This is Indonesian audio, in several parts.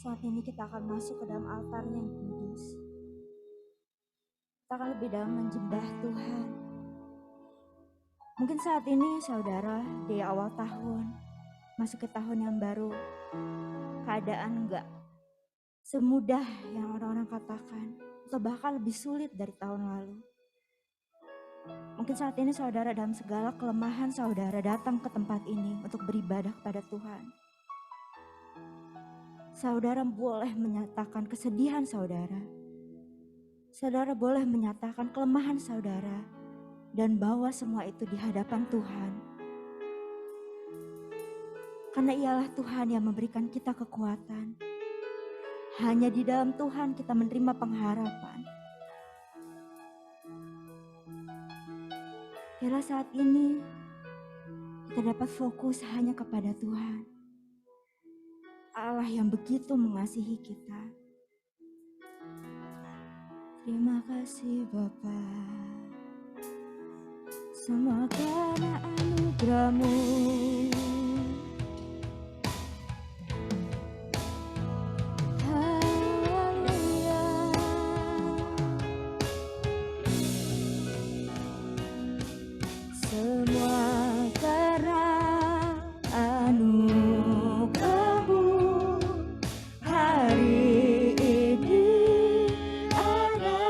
Saat ini kita akan masuk ke dalam altarnya yang kudus. Kita akan lebih dalam menjembah Tuhan. Mungkin saat ini saudara di awal tahun, masuk ke tahun yang baru, keadaan enggak semudah yang orang-orang katakan, atau bahkan lebih sulit dari tahun lalu. Mungkin saat ini saudara dalam segala kelemahan saudara datang ke tempat ini untuk beribadah kepada Tuhan. Saudara boleh menyatakan kesedihan saudara. Saudara boleh menyatakan kelemahan saudara dan bawa semua itu di hadapan Tuhan. Karena ialah Tuhan yang memberikan kita kekuatan. Hanya di dalam Tuhan kita menerima pengharapan. Biarlah saat ini kita dapat fokus hanya kepada Tuhan. Allah yang begitu mengasihi kita. Terima kasih Bapa, semua karena anugerah-Mu. Haleluya. Semua karena anugerah-Mu hari ini ada.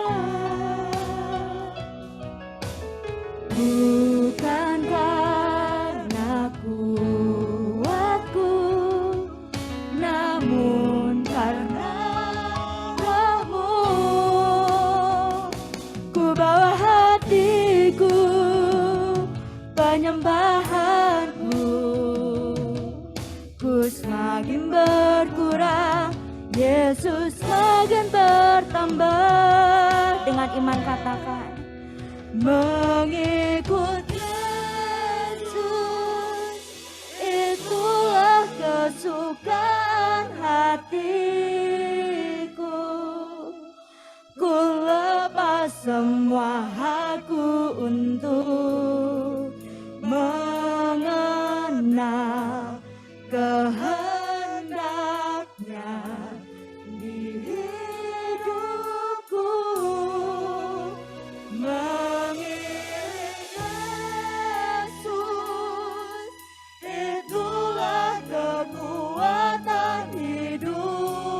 Bukan karena kuatku, namun karena Roh-Mu. Ku bawa hatiku, penyembahanku, ku semakin berkurang, Yesus semakin bertambah. Dengan iman katakan, mengikut Yesus, itulah kesukaan hatiku. Ku lepas semua hakku untuk mengenal kehendaknya di hidupku. Mengiring Yesus, itulah kekuatan hidup.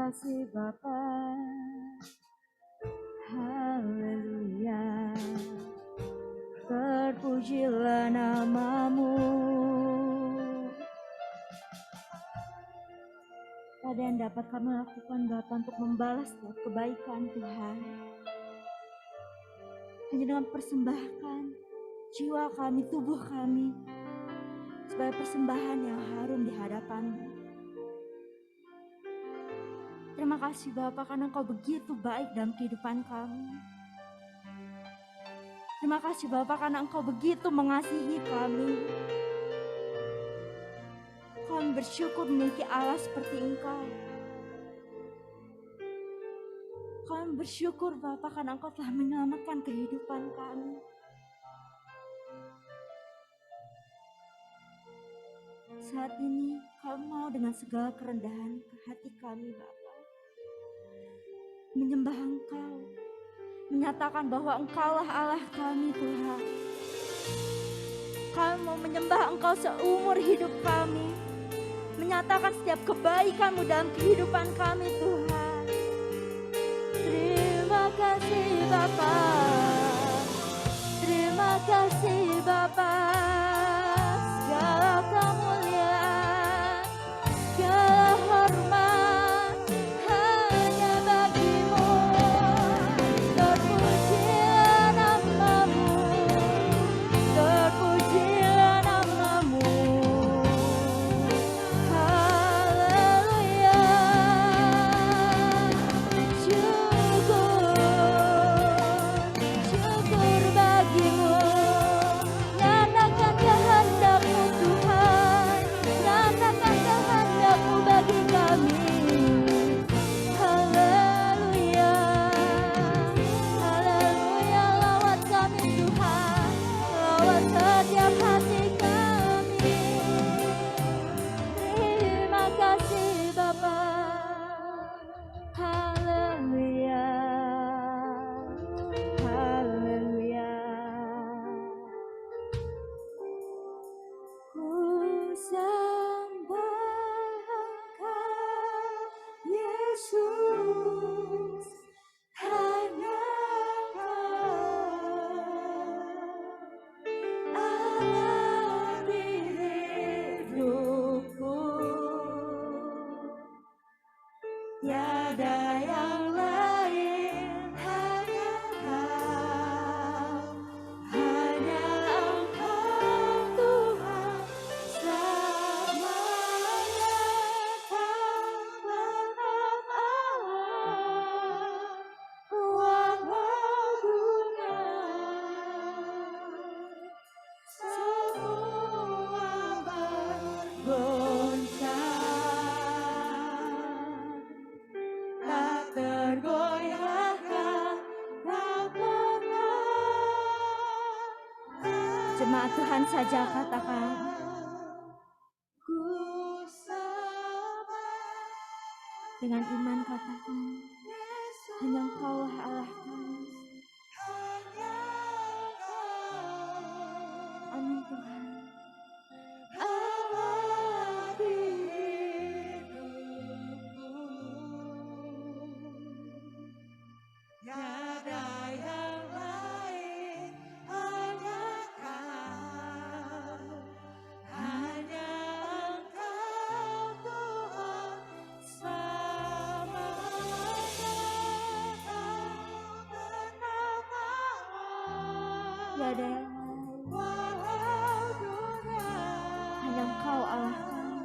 kasih Bapa. Haleluya. Terpujilah namamu. Ada yang dapat kami lakukan Bapa untuk membalas setiap kebaikan Tuhan. Hanya dengan persembahkan jiwa kami, tubuh kami sebagai persembahan yang harum di hadapan-Mu. Terima kasih Bapa karena Engkau begitu baik dalam kehidupan kami. Terima kasih Bapa karena Engkau begitu mengasihi kami. Kami bersyukur memiliki Allah seperti Engkau. Kami bersyukur Bapa karena Engkau telah menyelamatkan kehidupan kami. Saat ini kami mau dengan segala kerendahan hati kami Bapa menyembah Engkau, menyatakan bahwa Engkaulah Allah kami Tuhan. Kami mau menyembah Engkau seumur hidup kami, menyatakan setiap kebaikan-Mu dalam kehidupan kami Tuhan. Terima kasih Bapa, terima kasih Bapa. Segala kemuliaan, segala hormat hanya bagi-Mu. Terpujilah nama-Mu, terpujilah nama-Mu. Haleluya. Syukur, Jemaat Tuhan saja katakan, dengan iman katakan, hanya Engkaulah Allah kami. Amin Tuhan. Gak ada yang lain. Hanya Engkau Allah kami.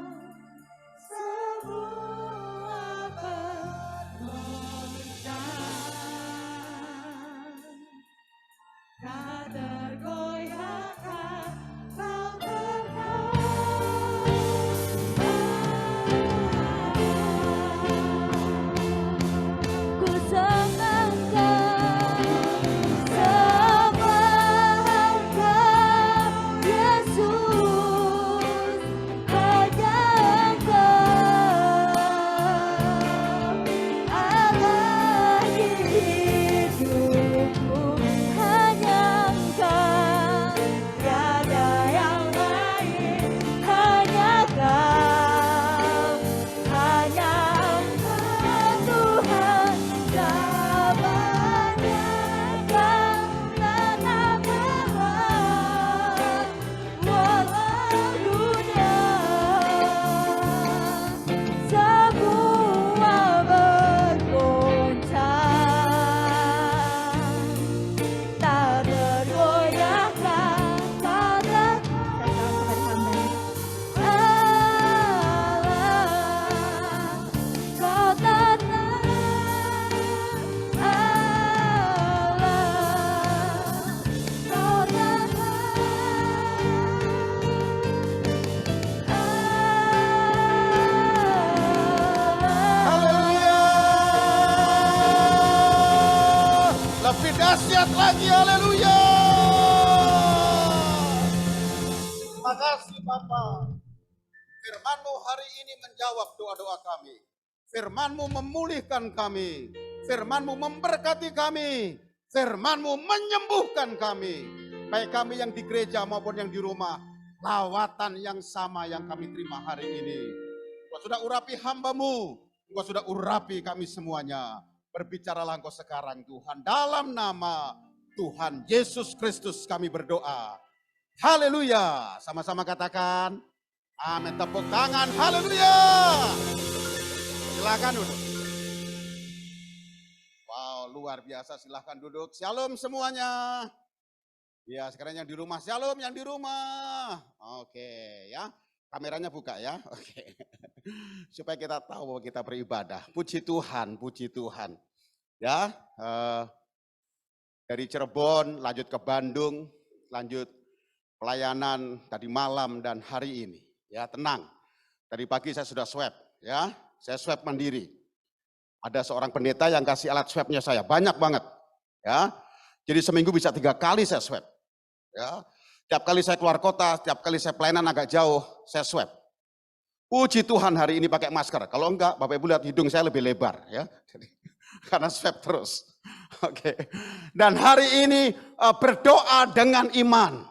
Ku sembahkan, sembahkan Yesus, hanya Engkau Allah di hidupku, hanya Engkau, tiada yang lain, hanya Kau, hanya Engkau Tuhan, selamanya Kau tetap Tuhan, walau dunia semua bergoncang, tak tergoyahkan karena kepada hamba. Allah, Kau tetap Allah, Kau Haleluya. Lebih dahsyat lagi, haleluya. Terima kasih Bapa. Firman-Mu hari ini menjawab doa-doa kami. Firman-Mu memulihkan kami. Firman-Mu memberkati kami. Firman-Mu menyembuhkan kami. Baik kami yang di gereja maupun yang di rumah. Lawatan yang sama yang kami terima hari ini. Engkau sudah urapi hamba-Mu. Engkau sudah urapi kami semuanya. Berbicaralah Engkau sekarang Tuhan. Dalam nama Tuhan Yesus Kristus kami berdoa. Haleluya. Sama-sama katakan. Amin. Tepuk tangan. Haleluya. Silakan duduk. Wow, luar biasa. Silakan duduk. Shalom semuanya. Ya, sekarang yang di rumah. Shalom yang di rumah. Oke, ya. Kameranya buka ya. Oke. Supaya kita tahu bahwa kita beribadah. Puji Tuhan, puji Tuhan. Ya, dari Cirebon lanjut ke Bandung, lanjut pelayanan tadi malam dan hari ini. Ya, tenang. Tadi pagi saya sudah swab, ya. Saya swab mandiri. Ada seorang pendeta yang kasih alat swabnya saya, banyak banget. Ya. Jadi seminggu bisa 3 kali saya swab. Ya. Tiap kali saya keluar kota, tiap kali saya pelayanan agak jauh, saya swab. Puji Tuhan hari ini pakai masker. Kalau enggak, Bapak Ibu lihat hidung saya lebih lebar, ya. Karena swab terus. Oke. Dan hari ini berdoa dengan iman.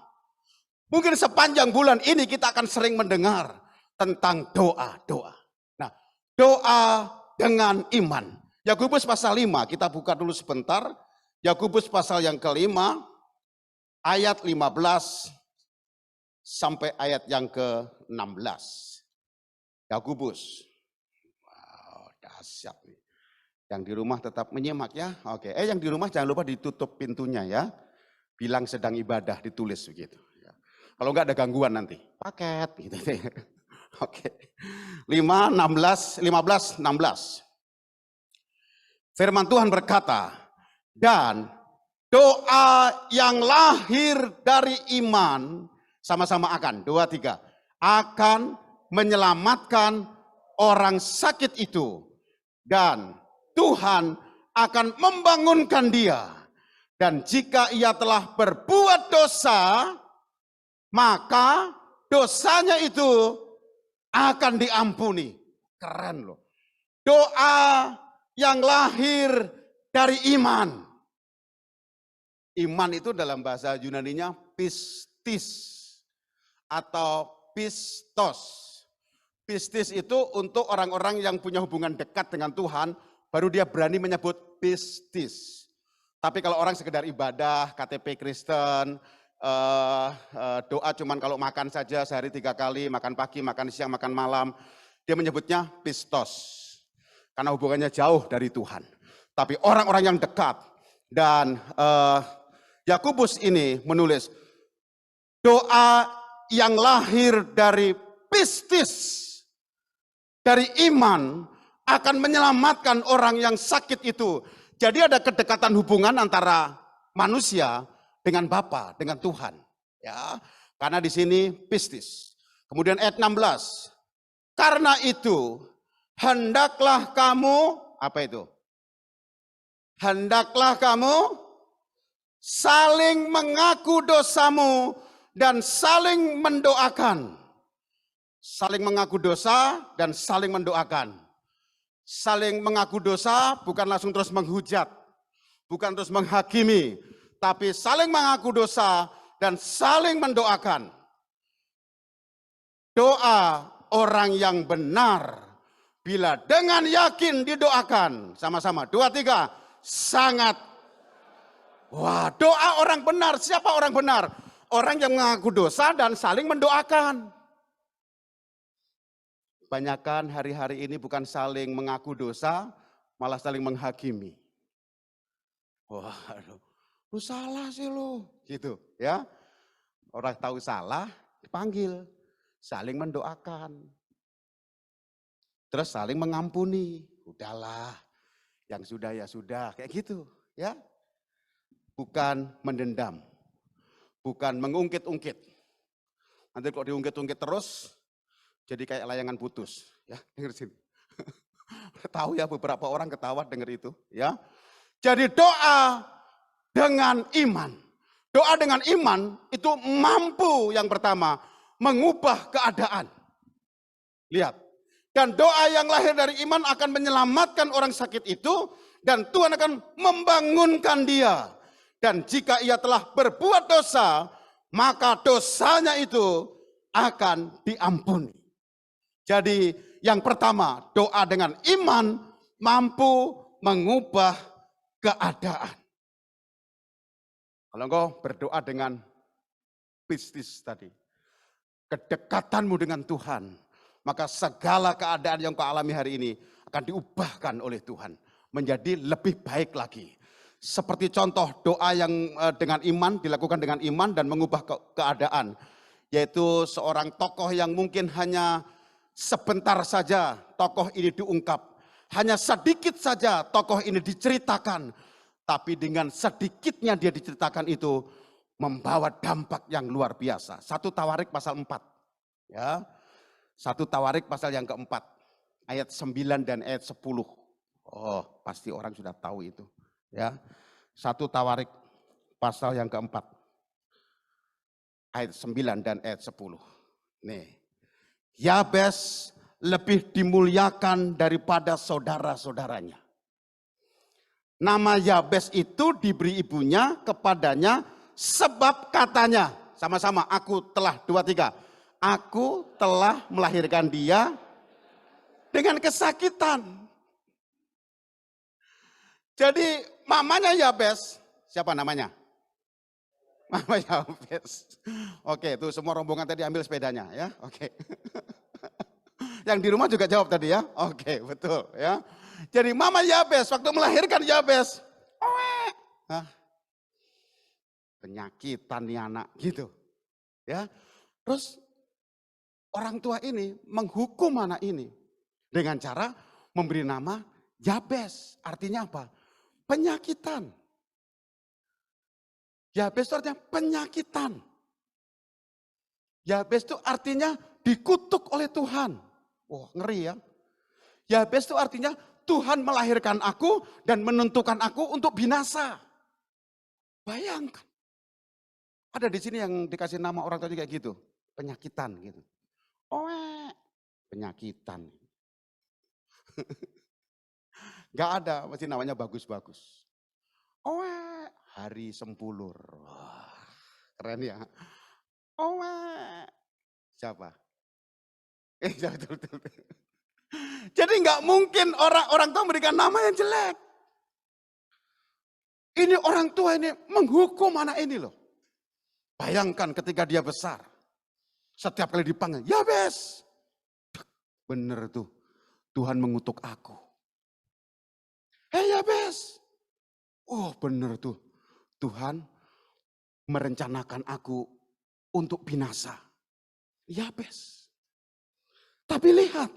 Mungkin sepanjang bulan ini kita akan sering mendengar tentang doa-doa. Nah, doa dengan iman. Yakobus pasal 5, kita buka dulu sebentar. Yakobus pasal yang kelima, ayat 15 sampai ayat yang ke-16. Yakobus. Wow, dahsyat nih. Yang di rumah tetap menyimak ya. Oke, yang di rumah jangan lupa ditutup pintunya ya. Bilang sedang ibadah, ditulis begitu. Kalau enggak ada gangguan nanti. Paket gitu. Oke. 15, 16. Firman Tuhan berkata, dan doa yang lahir dari iman, sama-sama akan, 2, 3, akan menyelamatkan orang sakit itu. Dan Tuhan akan membangunkan dia. Dan jika ia telah berbuat dosa, maka dosanya itu akan diampuni. Keren loh. Doa yang lahir dari iman. Iman itu dalam bahasa Yunaninya pistis atau pistos. Pistis itu untuk orang-orang yang punya hubungan dekat dengan Tuhan, baru dia berani menyebut pistis. Tapi kalau orang sekedar ibadah, KTP Kristen, doa cuman kalau makan saja sehari 3 kali, makan pagi, makan siang, makan malam, dia menyebutnya pistos. Karena hubungannya jauh dari Tuhan. Tapi orang-orang yang dekat, dan Yakobus ini menulis, doa yang lahir dari pistis, dari iman, akan menyelamatkan orang yang sakit itu. Jadi ada kedekatan hubungan antara manusia dengan Bapa, dengan Tuhan. Ya, karena di sini pistis. Kemudian ayat 16. Karena itu, hendaklah kamu, apa itu? Hendaklah kamu saling mengaku dosamu dan saling mendoakan. Saling mengaku dosa dan saling mendoakan. Saling mengaku dosa bukan langsung terus menghujat, bukan terus menghakimi, tapi saling mengaku dosa dan saling mendoakan. Doa orang yang benar, bila dengan yakin didoakan, sama-sama, 2, 3, sangat. Wah, doa orang benar, siapa orang benar? Orang yang mengaku dosa dan saling mendoakan. Kebanyakan hari-hari ini bukan saling mengaku dosa, malah saling menghakimi. Wah, lu salah sih lu, gitu ya. Orang tahu salah, dipanggil, saling mendoakan. Terus saling mengampuni, udahlah, yang sudah ya sudah, kayak gitu ya. Bukan mendendam, bukan mengungkit-ungkit. Nanti kalau diungkit-ungkit terus, jadi kayak layangan putus, ya, dengar sini. Tahu ya, beberapa orang ketawa dengar itu, ya. Jadi doa dengan iman. Doa dengan iman itu mampu yang pertama mengubah keadaan. Lihat. Dan doa yang lahir dari iman akan menyelamatkan orang sakit itu dan Tuhan akan membangunkan dia. Dan jika ia telah berbuat dosa, maka dosanya itu akan diampuni. Jadi yang pertama, doa dengan iman mampu mengubah keadaan. Kalau engkau berdoa dengan pistis tadi, kedekatanmu dengan Tuhan, maka segala keadaan yang kau alami hari ini akan diubahkan oleh Tuhan menjadi lebih baik lagi. Seperti contoh doa yang dengan iman, dilakukan dengan iman dan mengubah keadaan. Yaitu seorang tokoh yang mungkin hanya sebentar saja tokoh ini diungkap. Hanya sedikit saja tokoh ini diceritakan. Tapi dengan sedikitnya dia diceritakan itu membawa dampak yang luar biasa. 1 Tawarik pasal 4. Ya. 1 Tawarik pasal yang keempat. Ayat 9 dan ayat 10. Oh, pasti orang sudah tahu itu. Ya. 1 Tawarik pasal yang keempat. Ayat 9 dan ayat 10. Nih. Yabes lebih dimuliakan daripada saudara-saudaranya. Nama Yabes itu diberi ibunya kepadanya sebab katanya. Sama-sama, aku telah, 2, 3. Aku telah melahirkan dia dengan kesakitan. Jadi mamanya Yabes, siapa namanya? Mama Yabes. Oke, itu semua rombongan tadi ambil sepedanya ya. Oke. Yang di rumah juga jawab tadi ya. Oke, betul ya. Jadi Mama Yabes waktu melahirkan Yabes, penyakitan nih anak gitu. Ya. Terus orang tua ini menghukum anak ini dengan cara memberi nama Yabes. Artinya apa? Penyakitan. Yabes itu artinya penyakitan. Yabes itu artinya dikutuk oleh Tuhan. Wah, ngeri ya. Yabes itu artinya Tuhan melahirkan aku dan menentukan aku untuk binasa. Bayangkan. Ada di sini yang dikasih nama orang tuanya kayak gitu, penyakitan gitu. Owe, penyakitan. Gak ada, pasti namanya bagus-bagus. Owe, hari sempulur. Wah, keren ya. Owe, siapa? Betul, betul, betul. Jadi nggak mungkin orang tua memberikan nama yang jelek. Ini orang tua ini menghukum anak ini loh. Bayangkan ketika dia besar. Setiap kali dipanggil, Yabes. Bener tuh, Tuhan mengutuk aku. Hei Yabes. Oh bener tuh, Tuhan merencanakan aku untuk binasa. Yabes. Tapi lihat,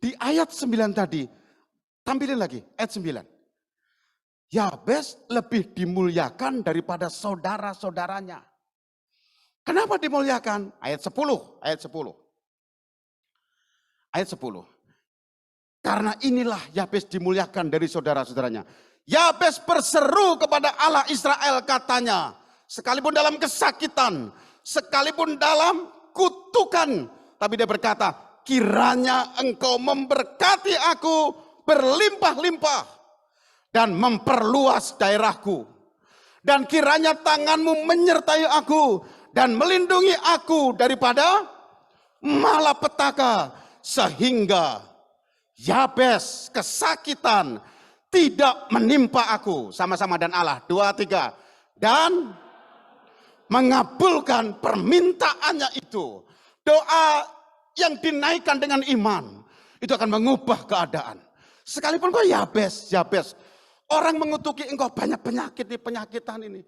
di ayat 9 tadi, tampilin lagi, ayat 9. Yabes lebih dimuliakan daripada saudara-saudaranya. Kenapa dimuliakan? Ayat 10, ayat 10. Ayat 10. Karena inilah Yabes dimuliakan dari saudara-saudaranya. Yabes berseru kepada Allah Israel katanya, sekalipun dalam kesakitan, sekalipun dalam kutukan, tapi dia berkata, kiranya engkau memberkati aku berlimpah-limpah dan memperluas daerahku. Dan kiranya tanganmu menyertai aku dan melindungi aku daripada malapetaka, sehingga Yabes kesakitan tidak menimpa aku. Sama-sama dan Allah. 2, 3. Dan mengabulkan permintaannya itu. Doa yang dinaikkan dengan iman itu akan mengubah keadaan. Sekalipun kau Yabes. Orang mengutuki engkau banyak penyakit di penyakitan ini.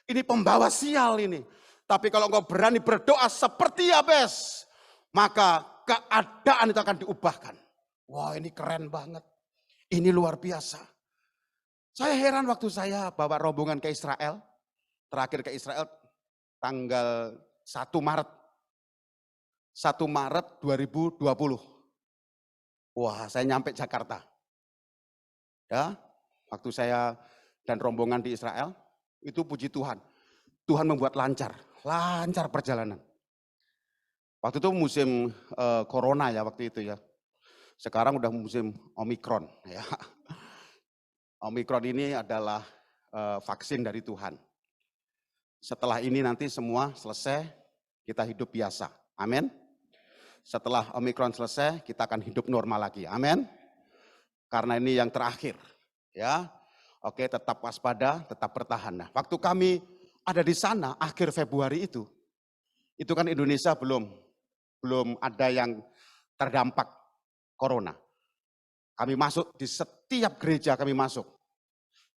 Ini pembawa sial ini. Tapi kalau engkau berani berdoa seperti Yabes, maka keadaan itu akan diubahkan. Wah ini keren banget. Ini luar biasa. Saya heran waktu saya bawa rombongan ke Israel. Terakhir ke Israel tanggal 1 Maret. 1 Maret 2020. Wah saya nyampe Jakarta. Ya, waktu saya dan rombongan di Israel, itu puji Tuhan. Tuhan membuat lancar perjalanan. Waktu itu musim corona ya waktu itu ya. Sekarang udah musim Omikron ya. Omikron ini adalah vaksin dari Tuhan. Setelah ini nanti semua selesai, kita hidup biasa. Amin. Setelah Omikron selesai, kita akan hidup normal lagi. Amin. Karena ini yang terakhir. Ya, oke, tetap waspada, tetap bertahan. Nah, waktu kami ada di sana akhir Februari itu kan Indonesia belum ada yang terdampak corona. Kami masuk di setiap gereja kami masuk.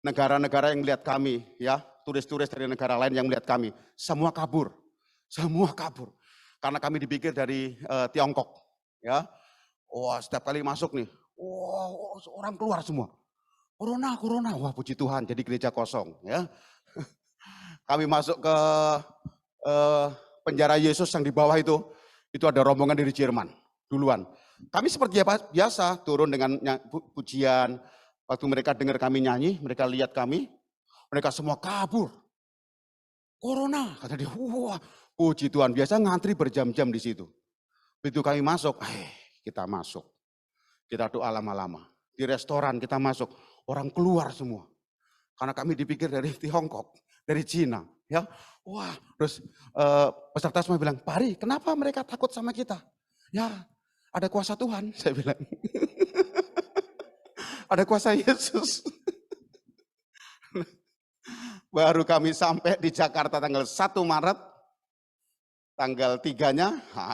Negara-negara yang melihat kami, ya, turis-turis dari negara lain yang melihat kami, semua kabur, karena kami dipikir dari Tiongkok, ya. Wah, setiap kali masuk nih, wah, orang keluar semua. Corona, wah puji Tuhan, jadi gereja kosong ya. Kami masuk ke penjara Yesus yang di bawah itu ada rombongan dari Jerman duluan. Kami seperti biasa turun dengan pujian, waktu mereka dengar kami nyanyi, mereka lihat kami, mereka semua kabur. Corona, kata dia, wah puji Tuhan, biasa ngantri berjam-jam di situ. Begitu kami masuk, kita masuk, kita doa lama-lama. Di restoran kita masuk, orang keluar semua. Karena kami dipikir dari Tiongkok, dari Cina. Ya, wah, terus peserta semua bilang, Pak Ari, kenapa mereka takut sama kita? Ya, ada kuasa Tuhan, saya bilang. Ada kuasa Yesus. Baru kami sampai di Jakarta tanggal 1 Maret, tanggal 3-nya,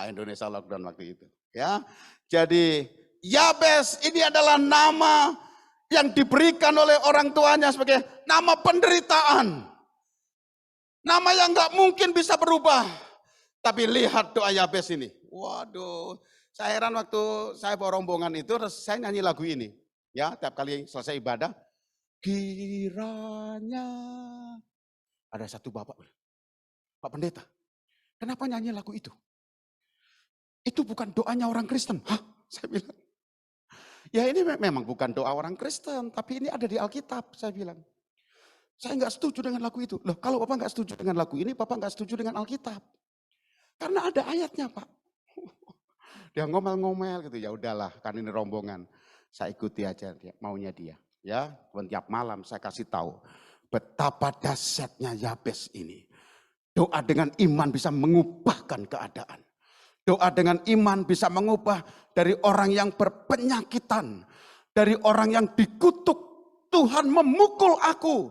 Indonesia lockdown waktu itu. Ya, jadi Yabes ini adalah nama yang diberikan oleh orang tuanya sebagai nama penderitaan. Nama yang gak mungkin bisa berubah. Tapi lihat doa Yabes ini. Waduh, saya heran waktu saya bawa rombongan itu, terus saya nyanyi lagu ini. Ya, tiap kali selesai ibadah, kiranya ada satu bapak, Pak Pendeta, kenapa nyanyi lagu itu? Itu bukan doanya orang Kristen. Hah? Saya bilang. Ya ini memang bukan doa orang Kristen, tapi ini ada di Alkitab, saya bilang. Saya nggak setuju dengan lagu itu. Loh, kalau Bapak nggak setuju dengan lagu ini, Bapak nggak setuju dengan Alkitab. Karena ada ayatnya, Pak. Dia ngomel-ngomel gitu, ya udahlah, kan ini rombongan. Saya ikuti aja maunya dia. Ya, tiap malam saya kasih tahu betapa dahsyatnya Yabes ini. Doa dengan iman bisa mengubahkan keadaan. Doa dengan iman bisa mengubah dari orang yang berpenyakitan, dari orang yang dikutuk. Tuhan memukul aku.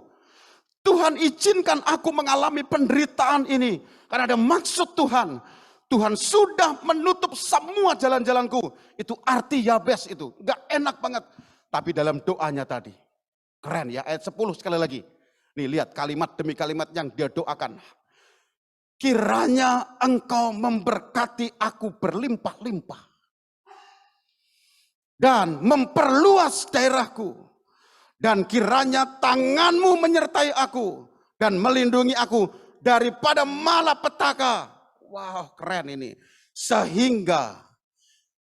Tuhan izinkan aku mengalami penderitaan ini. Karena ada maksud Tuhan. Tuhan sudah menutup semua jalan-jalanku. Itu arti Yabes itu. Gak enak banget. Tapi dalam doanya tadi. Keren ya, ayat 10 sekali lagi. Nih lihat kalimat demi kalimat yang dia doakan. Kiranya engkau memberkati aku berlimpah-limpah. Dan memperluas daerahku. Dan kiranya tanganmu menyertai aku. Dan melindungi aku daripada malapetaka. Wow, keren ini. Sehingga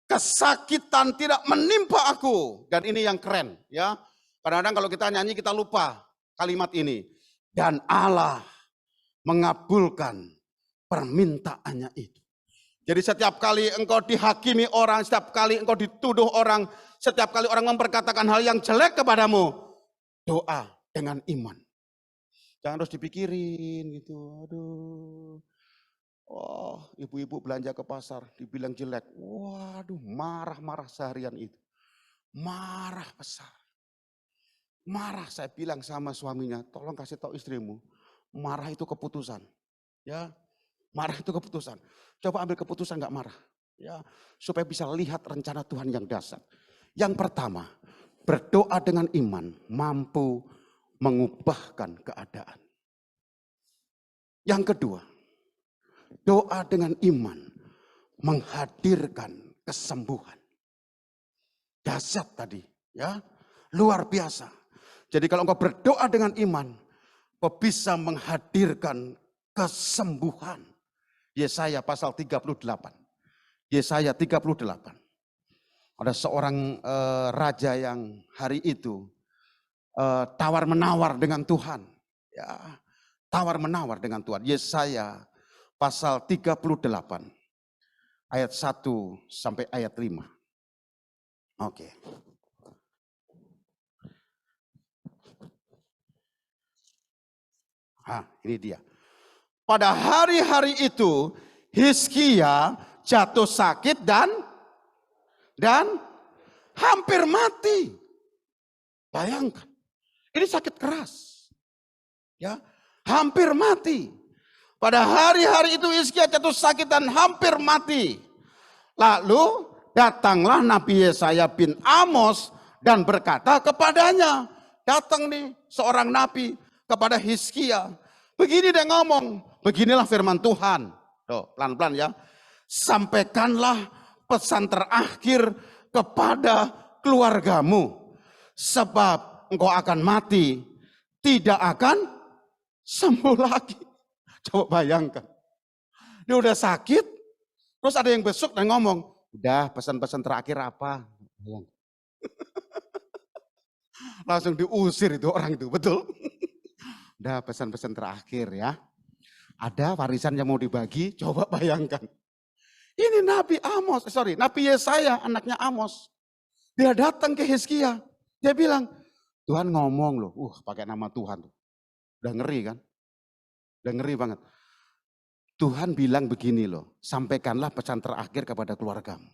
kesakitan tidak menimpa aku. Dan ini yang keren ya. Kadang-kadang kalau kita nyanyi kita lupa kalimat ini. Dan Allah mengabulkan permintaannya itu. Jadi setiap kali engkau dihakimi orang, setiap kali engkau dituduh orang, setiap kali orang memperkatakan hal yang jelek kepadamu, doa dengan iman. Jangan terus dipikirin gitu. Aduh. Oh, ibu-ibu belanja ke pasar dibilang jelek. Waduh, marah-marah seharian itu. Marah besar. Marah, saya bilang sama suaminya, tolong kasih tahu istrimu, marah itu keputusan. Ya, marah itu keputusan. Coba ambil keputusan enggak marah. Ya, supaya bisa lihat rencana Tuhan yang dahsyat. Yang pertama, berdoa dengan iman mampu mengubahkan keadaan. Yang kedua, doa dengan iman menghadirkan kesembuhan. Dahsyat tadi, ya. Luar biasa. Jadi kalau engkau berdoa dengan iman, kau bisa menghadirkan kesembuhan. Yesaya pasal 38. Yesaya 38. Ada seorang raja yang hari itu tawar-menawar dengan Tuhan. Ya, tawar-menawar dengan Tuhan. Yesaya pasal 38. Ayat 1 sampai ayat 5. Oke. Ini dia. Pada hari-hari itu Hizkia jatuh sakit dan hampir mati. Bayangkan. Ini sakit keras. Ya, hampir mati. Pada hari-hari itu Hizkia jatuh sakit dan hampir mati. Lalu datanglah Nabi Yesaya bin Amos dan berkata kepadanya. Datang nih seorang nabi kepada Hizkia. Begini dia ngomong, beginilah firman Tuhan. Tuh, pelan-pelan ya. Sampaikanlah pesan terakhir kepada keluargamu. Sebab engkau akan mati, tidak akan sembuh lagi. Coba bayangkan. Dia udah sakit, terus ada yang besuk dan ngomong, udah pesan-pesan terakhir apa? Langsung diusir itu orang itu, betul? Udah pesan-pesan terakhir ya. Ada warisan yang mau dibagi, coba bayangkan. Ini Nabi Yesaya, anaknya Amos. Dia datang ke Hizkia. Dia bilang, Tuhan ngomong loh, pakai nama Tuhan. Udah ngeri kan? Udah ngeri banget. Tuhan bilang begini loh, sampaikanlah pesan terakhir kepada keluargamu.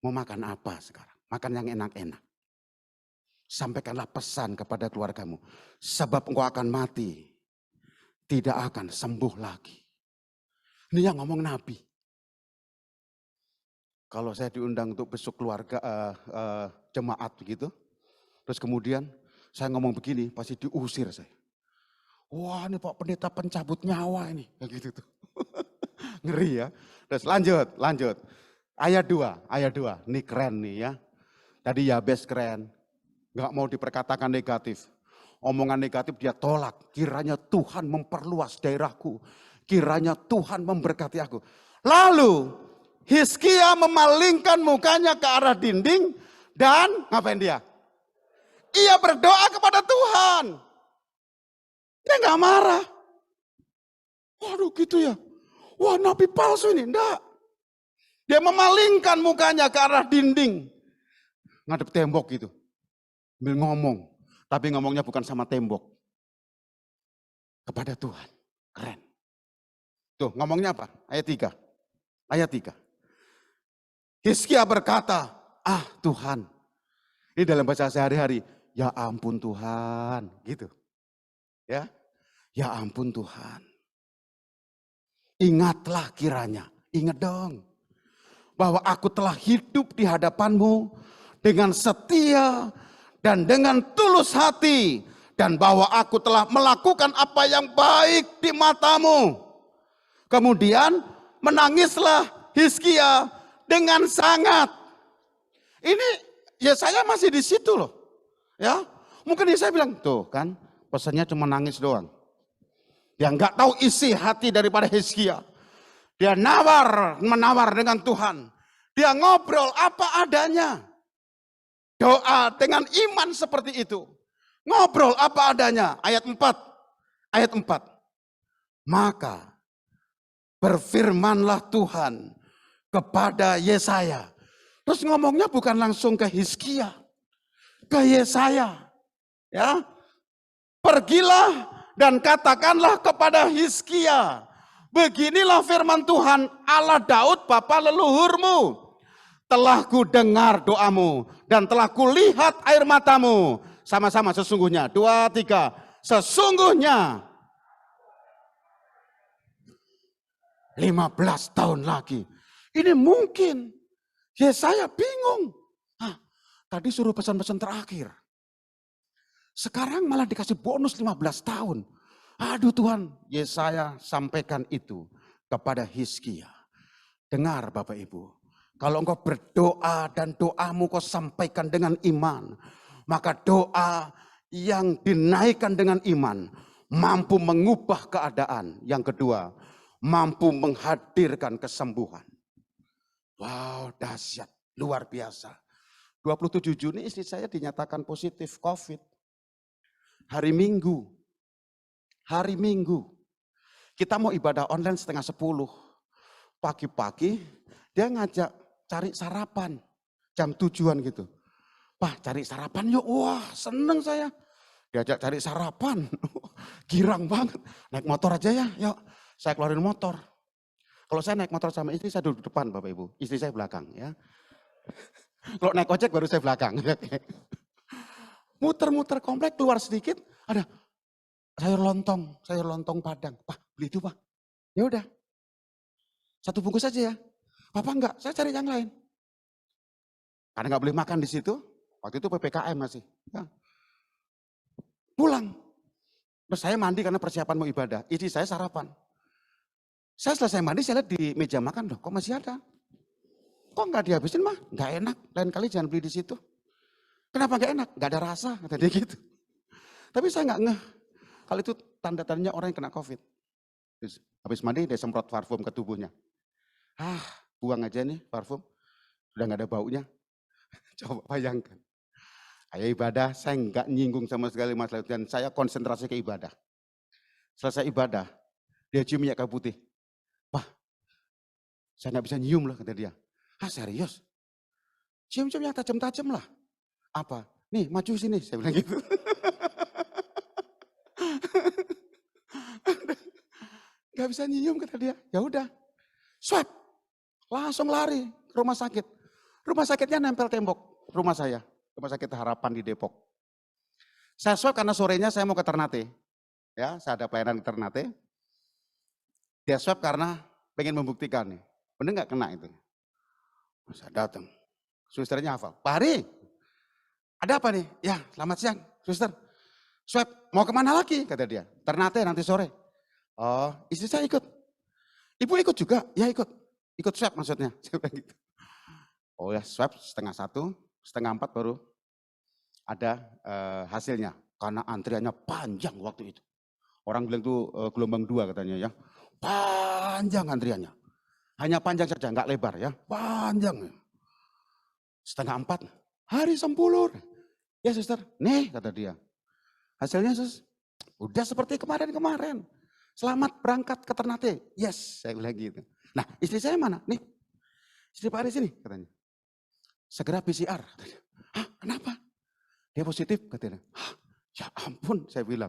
Mau makan apa sekarang? Makan yang enak-enak. Sampaikanlah pesan kepada keluargamu. Sebab engkau akan mati. Tidak akan sembuh lagi. Ini yang ngomong Nabi. Kalau saya diundang untuk besok keluarga jemaat begitu. Terus kemudian saya ngomong begini, pasti diusir saya. Wah ini Pak Pendeta pencabut nyawa ini. Kayak gitu tuh. Ngeri ya. Terus lanjut. Ayat 2. Ini keren nih ya. Tadi Yabes keren. Gak mau diperkatakan negatif. Omongan negatif dia tolak. Kiranya Tuhan memperluas daerahku. Kiranya Tuhan memberkati aku. Lalu Hizkia memalingkan mukanya ke arah dinding. Dan ngapain dia? Ia berdoa kepada Tuhan. Dia nggak marah. Waduh gitu ya. Wah nabi palsu ini. Enggak. Dia memalingkan mukanya ke arah dinding. Ngadep tembok gitu. Sambil ngomong. Tapi ngomongnya bukan sama tembok. Kepada Tuhan. Keren. Tuh ngomongnya apa? Ayat 3. Ayat 3. Hizkia berkata, ah Tuhan. Ini dalam bahasa sehari-hari. Ya ampun Tuhan. Gitu. Ya. Ya ampun Tuhan. Ingatlah kiranya. Ingat dong. Bahwa aku telah hidup di hadapanmu dengan setia dan dengan tulus hati. Dan bahwa aku telah melakukan apa yang baik di matamu. Kemudian menangislah Hizkia dengan sangat. Ini ya saya masih di situ loh. Ya, mungkin saya bilang, tuh kan pesannya cuma nangis doang. Dia nggak tahu isi hati daripada Hizkia. Dia menawar dengan Tuhan. Dia ngobrol apa adanya. Doa dengan iman seperti itu. Ngobrol apa adanya. Ayat 4. Ayat 4. Maka berfirmanlah Tuhan kepada Yesaya. Terus ngomongnya bukan langsung ke Hizkia. Ke Yesaya. Ya. Pergilah dan katakanlah kepada Hizkia. Beginilah firman Tuhan Allah Daud bapa leluhurmu. Telah ku dengar doamu dan telah ku lihat air matamu. Sama-sama sesungguhnya. 2, 3. Sesungguhnya 15 tahun lagi. Ini mungkin. Yesaya bingung. Tadi suruh pesan-pesan terakhir. Sekarang malah dikasih bonus 15 tahun. Aduh Tuhan, Yesaya sampaikan itu kepada Hizkia. Dengar Bapak Ibu, kalau engkau berdoa dan doamu kau sampaikan dengan iman, maka doa yang dinaikkan dengan iman mampu mengubah keadaan. Yang kedua, mampu menghadirkan kesembuhan. Wow, dahsyat, luar biasa. 27 Juni istri saya dinyatakan positif COVID. Hari Minggu. Kita mau ibadah online 9:30. Pagi-pagi dia ngajak cari sarapan. Jam 7-an gitu. Pak cari sarapan yuk. Wah seneng saya. Diajak cari sarapan. Girang banget. Naik motor aja ya. Yuk saya keluarin motor. Kalau saya naik motor sama istri saya duduk depan Bapak Ibu. Istri saya belakang ya. Kalau naik ojek baru saya belakang. Muter-muter komplek keluar sedikit. Ada sayur lontong Padang. Pak beli itu Pak. Ya udah. 1 bungkus saja ya. Bapak enggak, saya cari yang lain. Karena enggak boleh makan di situ. Waktu itu PPKM masih. Ya. Pulang. Terus saya mandi karena persiapan mau ibadah. Istri saya sarapan. Saya selesai mandi, saya lihat di meja makan, loh kok masih ada? Kok enggak dihabisin mah? Enggak enak, lain kali jangan beli di situ. Kenapa enggak enak? Enggak ada rasa, kata dia gitu. Tapi saya enggak ngeh. Kalau itu tanda-tandanya orang yang kena COVID. Habis mandi dia semprot parfum ke tubuhnya. Buang aja nih parfum. Udah enggak ada baunya. Coba bayangkan. Ayo ibadah, saya enggak nyinggung sama sekali masalah itu. Dan saya konsentrasi ke ibadah. Selesai ibadah, dia cium minyak kayu putih. Wah, saya enggak bisa nyium loh, kata dia. Serius? Cium-cium yang tajam-tajam lah. Apa? Nih maju sini, saya bilang gitu. Gak bisa nyium kata dia. Ya udah, swab, langsung lari ke rumah sakit. Rumah sakitnya nempel tembok rumah saya. Rumah sakit Harapan di Depok. Saya swab karena sorenya saya mau ke Ternate. Ya, saya ada pelayanan di Ternate. Dia swab karena pengen membuktikan nih. Bener gak kena itu? Saya datang. Susternya hafal. Pak Hari, ada apa nih? Ya, selamat siang, suster. Swab, mau kemana lagi? Kata dia. Ternate nanti sore. Oh, istri saya ikut. Ibu ikut juga? Ya ikut. Ikut swab maksudnya. Gitu. Oh ya, swab 3:30, 3:30 baru ada hasilnya. Karena antriannya panjang waktu itu. Orang bilang itu gelombang 2 katanya ya. Panjang antriannya. Hanya panjang saja, enggak lebar ya. Panjang. 3:30, hari sempulur. Ya suster, nih kata dia. Hasilnya sus, Udah seperti kemarin-kemarin. Selamat berangkat ke Ternate. Yes, saya bilang gitu. Nah, istri saya mana? Nih, istri Pak Aris ini katanya. Segera PCR. Katanya. Hah, kenapa? Dia positif katanya. Hah, ya ampun, saya bilang.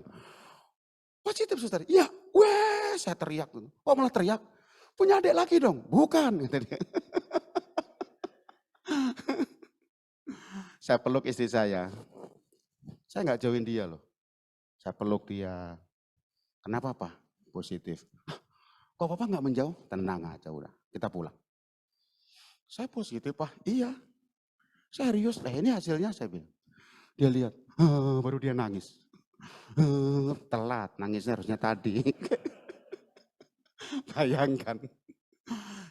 Positif suster. Iya, weh, saya teriak. Oh malah teriak. Punya adik lagi dong. Bukan. Katanya. Saya peluk istri saya. Saya nggak jauhin dia loh. Saya peluk dia. Kenapa Pak? Positif. "Hah, kok Papa nggak menjauh? Tenang aja udah. Kita pulang. Saya positif Pak. Iya. Serius. Ini hasilnya saya bilang. Dia lihat. Baru dia nangis. Telat. Nangisnya harusnya tadi. Bayangkan.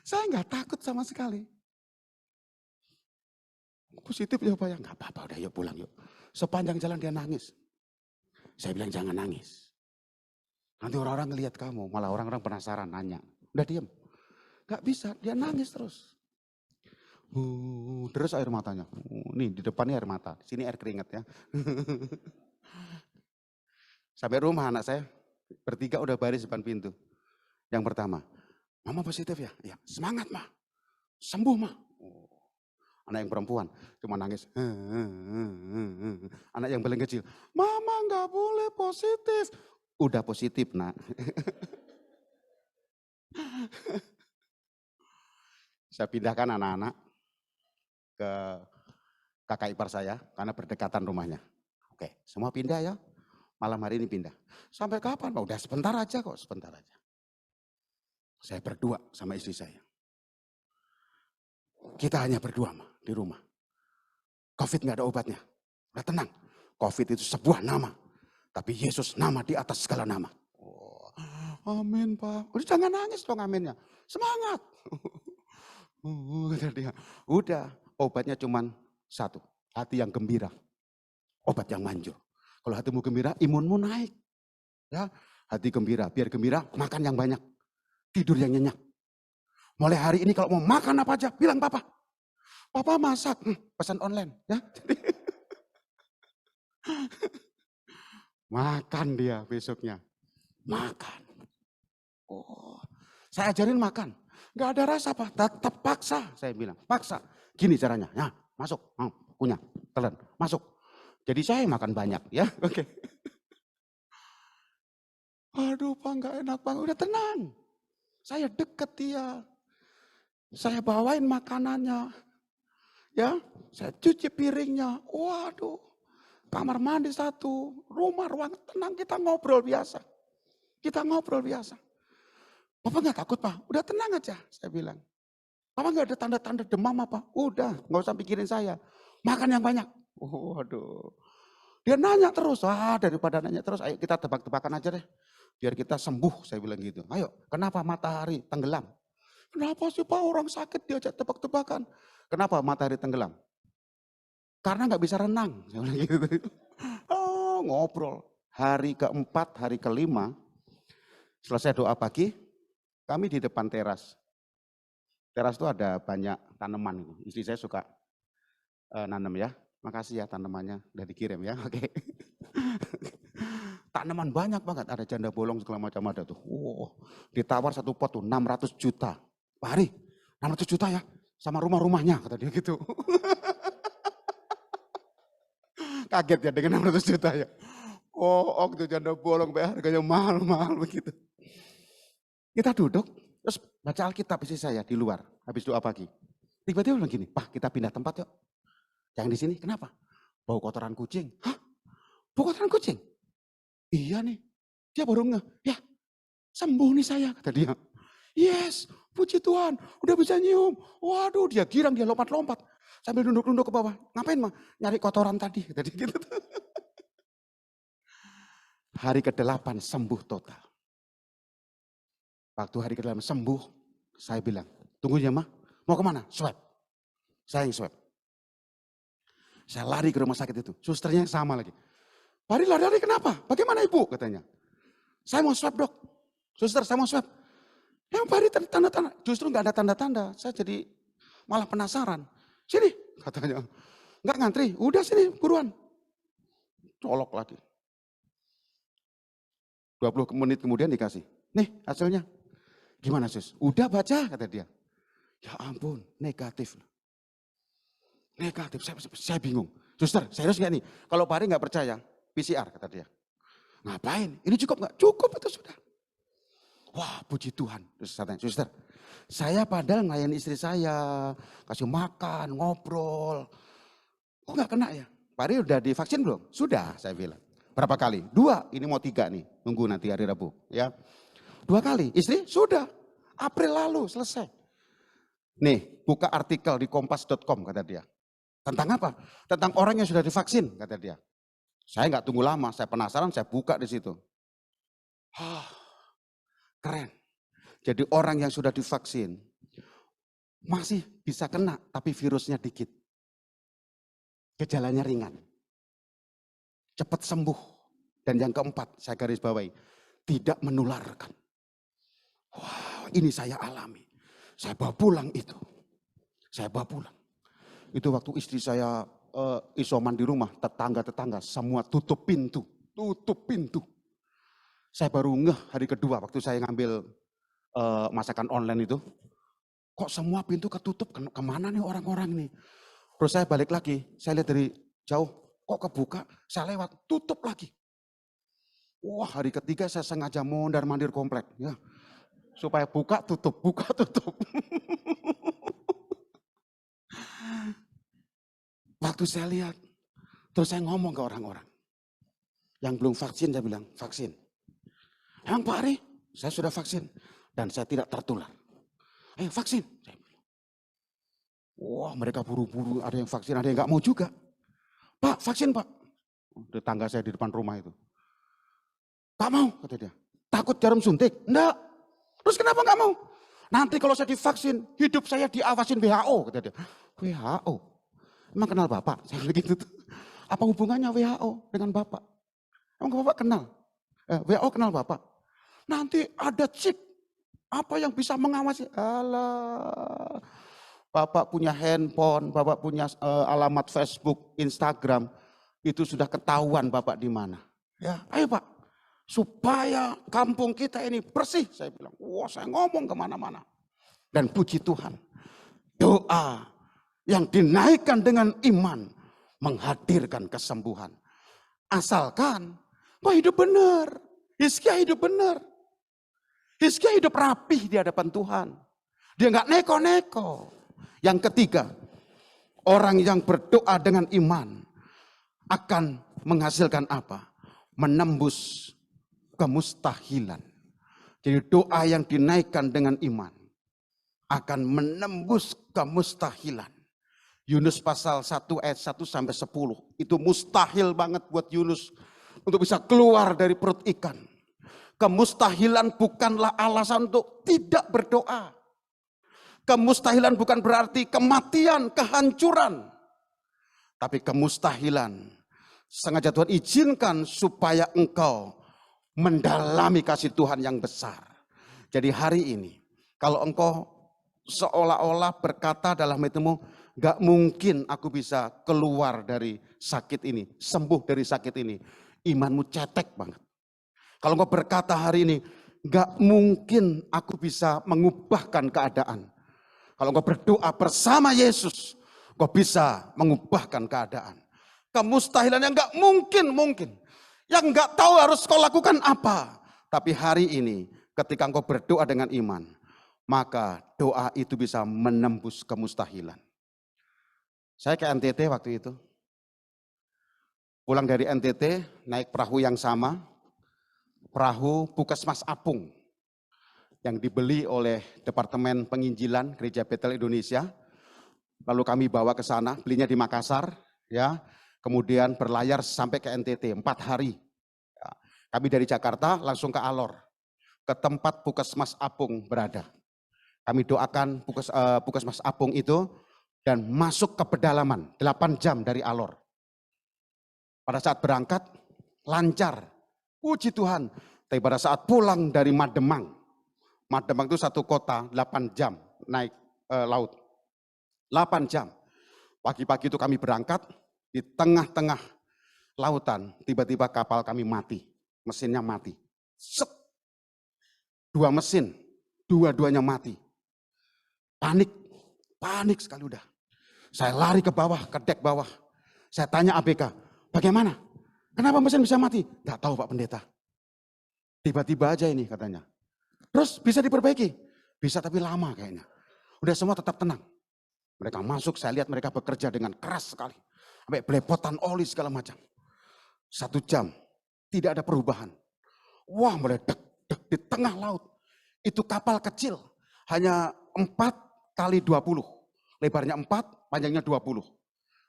Saya nggak takut sama sekali. Positif ya Pak ya. Nggak apa-apa udah yuk pulang yuk. Sepanjang jalan dia nangis. Saya bilang jangan nangis. Nanti orang-orang ngelihat kamu. Malah orang-orang penasaran nanya. Udah diam. Nggak bisa. Dia nangis terus. Terus air matanya. Nih di depannya air mata. Di sini air keringat ya. Sampai rumah anak saya. Bertiga udah baris depan pintu. Yang pertama. Mama positif ya? Ya. Semangat mah. Sembuh mah. Anak yang perempuan cuma nangis. Anak yang paling kecil, mama nggak boleh positif. Udah positif nak. Saya pindahkan anak-anak ke kakak ipar saya karena berdekatan rumahnya. Oke, semua pindah ya. Malam hari ini pindah. Sampai kapan? Udah sebentar aja kok, sebentar aja. Saya berdua sama istri saya. Kita hanya berdua mah di rumah. Covid nggak ada obatnya. Udah tenang. Covid itu sebuah nama. Tapi Yesus nama di atas segala nama. Oh, amin Pak. Udah jangan nangis dong aminnya. Semangat. Kata dia. Udah obatnya cuma satu. Hati yang gembira. Obat yang manjur. Kalau hatimu gembira imunmu naik. Ya, hati gembira. Biar gembira makan yang banyak. Tidur yang nyenyak. Mulai hari ini kalau mau makan apa aja bilang papa. Papa masak. Pesan online. Ya. Makan dia besoknya. Makan. Oh, saya ajarin makan. Gak ada rasa Pak, tetap paksa. Saya bilang, paksa. Gini caranya, ya masuk. Punya, telan, masuk. Jadi saya makan banyak ya. Oke. Aduh Pak, gak enak Pak. Udah tenang. Saya deket dia. Saya bawain makanannya. Ya, saya cuci piringnya. Waduh. Kamar mandi satu, rumah ruang tenang, kita ngobrol biasa. Kita ngobrol biasa. Papa nggak takut Pak? Udah tenang aja, saya bilang. Papa nggak ada tanda-tanda demam apa? Udah, nggak usah pikirin saya. Makan yang banyak. Waduh. Dia nanya terus, daripada nanya terus, ayo kita tebak-tebakan aja deh. Biar kita sembuh, saya bilang gitu. Ayo, kenapa matahari tenggelam? Kenapa sih Pak orang sakit diajak tebak-tebakan? Kenapa matahari tenggelam? Karena nggak bisa renang, saya bilang gitu. Oh, ngobrol. Hari keempat, hari kelima, selesai doa pagi, kami di depan teras. Teras itu ada banyak tanaman. Istri saya suka nanam ya. Makasih ya tanamannya udah dikirim ya. Oke. Tanaman banyak banget. Ada janda bolong segala macam ada tuh. Wow, ditawar satu pot tuh 600 juta. Pak Hari, 600 juta ya. Sama rumah-rumahnya kata dia gitu. Kaget ya dengan 600 juta ya. Oh, itu janda bolong harganya mahal-mahal begitu. Kita duduk, terus baca Alkitab istri saya di luar, habis doa pagi. Tiba-tiba bilang gini, Pak kita pindah tempat yuk. Jangan di sini, kenapa? Bau kotoran kucing. Hah? Bau kotoran kucing? Iya nih. Dia baru ngeh, ya sembuh nih saya, kata dia. Yes, puji Tuhan, udah bisa nyium. Waduh, dia girang, dia lompat-lompat. Sambil nunduk-nunduk ke bawah. Ngapain mah? Nyari kotoran tadi. Tadi gitu. Hari ke-8 sembuh total. Waktu hari ke-8 sembuh, saya bilang, tunggu ya mah, mau kemana? Swab. Saya yang swab. Saya lari ke rumah sakit itu. Susternya yang sama lagi. Pak Ari lari-lari kenapa? Bagaimana ibu? Katanya. Saya mau swab dok. Suster saya mau swab. Yang Pak Ari tanda-tanda. Justru nggak ada tanda-tanda. Saya jadi malah penasaran. Sini katanya. Nggak ngantri. Udah sini buruan. Colok lagi. 20 menit kemudian dikasih. Nih hasilnya. Gimana sus? Udah baca kata dia. Ya ampun, negatif. Negatif, saya bingung. Suster, serius nggak nih? Kalau Pak Ari nggak percaya, PCR kata dia. Ngapain? Ini cukup nggak? Cukup itu sudah. Wah puji Tuhan. Terus saya tanya, suster, saya padahal ngelayan istri saya, kasih makan, ngobrol. Kok nggak kena ya? Pak Ari udah divaksin belum? Sudah, saya bilang. Berapa kali? 2, ini mau 3 nih. Nunggu nanti hari Rabu. Ya, 2 kali. Istri? Sudah. April lalu selesai. Nih, buka artikel di kompas.com kata dia. Tentang apa? Tentang orang yang sudah divaksin kata dia. Saya nggak tunggu lama, saya penasaran, saya buka di situ. Keren. Jadi orang yang sudah divaksin masih bisa kena, tapi virusnya dikit. Gejalanya ringan. Cepat sembuh. Dan yang keempat, saya garis bawahi, tidak menularkan. Wah, ini saya alami. Saya bawa pulang itu. Saya bawa pulang. Itu waktu istri saya isoman di rumah, tetangga-tetangga semua tutup pintu. Tutup pintu. Saya baru ngeh hari kedua waktu saya ngambil masakan online itu. Kok semua pintu ketutup, kemana nih orang-orang nih. Terus saya balik lagi, saya lihat dari jauh, kok kebuka, saya lewat, tutup lagi. Wah hari ketiga saya sengaja mondar-mandir komplek. Ya, supaya buka tutup. Waktu saya lihat, terus saya ngomong ke orang-orang. Yang belum vaksin, saya bilang, vaksin. Emang Pak Ari, saya sudah vaksin. Dan saya tidak tertular. Ayo vaksin. Saya bilang. Wah mereka buru-buru, ada yang vaksin, ada yang gak mau juga. Pak, vaksin Pak. Tetangga saya di depan rumah itu. Gak mau, kata dia. Takut jarum suntik? Enggak. Terus kenapa gak mau? Nanti kalau saya divaksin, hidup saya diawasin WHO, kata dia. WHO? Emang kenal Bapak? Saya bilang gitu. Apa hubungannya WHO dengan Bapak? Emang Bapak kenal? WHO kenal Bapak? Nanti ada chip. Apa yang bisa mengawasi? Alah. Bapak punya handphone, Bapak punya alamat Facebook, Instagram. Itu sudah ketahuan Bapak di mana. Ya, ayo Pak. Supaya kampung kita ini bersih. Saya bilang, wah saya ngomong kemana-mana. Dan puji Tuhan. Doa yang dinaikkan dengan iman menghadirkan kesembuhan. Asalkan kok hidup benar. Hizkia hidup benar. Hizkia hidup rapih di hadapan Tuhan. Dia nggak neko-neko. Yang ketiga, orang yang berdoa dengan iman akan menghasilkan apa? Menembus kemustahilan. Jadi doa yang dinaikkan dengan iman akan menembus kemustahilan. Yunus pasal 1 ayat 1 sampai 10. Itu mustahil banget buat Yunus untuk bisa keluar dari perut ikan. Kemustahilan bukanlah alasan untuk tidak berdoa. Kemustahilan bukan berarti kematian, kehancuran. Tapi kemustahilan sengaja Tuhan izinkan supaya engkau mendalami kasih Tuhan yang besar. Jadi hari ini kalau engkau seolah-olah berkata dalam hatimu, gak mungkin aku bisa keluar dari sakit ini, sembuh dari sakit ini. Imanmu cetek banget. Kalau engkau berkata hari ini, gak mungkin aku bisa mengubahkan keadaan. Kalau engkau berdoa bersama Yesus, engkau bisa mengubahkan keadaan. Kemustahilan yang gak mungkin. Yang gak tahu harus kau lakukan apa. Tapi hari ini ketika engkau berdoa dengan iman, maka doa itu bisa menembus kemustahilan. Saya ke NTT waktu itu. Pulang dari NTT, naik perahu yang sama. Perahu Puskesmas Apung. Yang dibeli oleh Departemen Penginjilan Gereja Betel Indonesia. Lalu kami bawa ke sana, belinya di Makassar. Ya. Kemudian berlayar sampai ke NTT 4 hari. Ya. Kami dari Jakarta langsung ke Alor. Ke tempat Puskesmas Apung berada. Kami doakan Puskesmas Apung itu dan masuk ke pedalaman 8 jam dari Alor. Pada saat berangkat lancar, puji Tuhan. Tapi pada saat pulang dari Mademang itu satu kota 8 jam naik laut. 8 jam. Pagi-pagi itu kami berangkat di tengah-tengah lautan, tiba-tiba kapal kami mati, mesinnya mati. Set, dua mesin, dua-duanya mati. Panik, panik sekali udah. Saya lari ke bawah, ke dek bawah. Saya tanya ABK, bagaimana? Kenapa mesin bisa mati? Gak tahu Pak Pendeta. Tiba-tiba aja ini katanya. Terus bisa diperbaiki? Bisa tapi lama kayaknya. Udah semua tetap tenang. Mereka masuk, saya lihat mereka bekerja dengan keras sekali. Sampai belepotan oli segala macam. 1 jam, tidak ada perubahan. Wah meledak di tengah laut. Itu kapal kecil, hanya 4 kali 20. Lebarnya 4, panjangnya 20.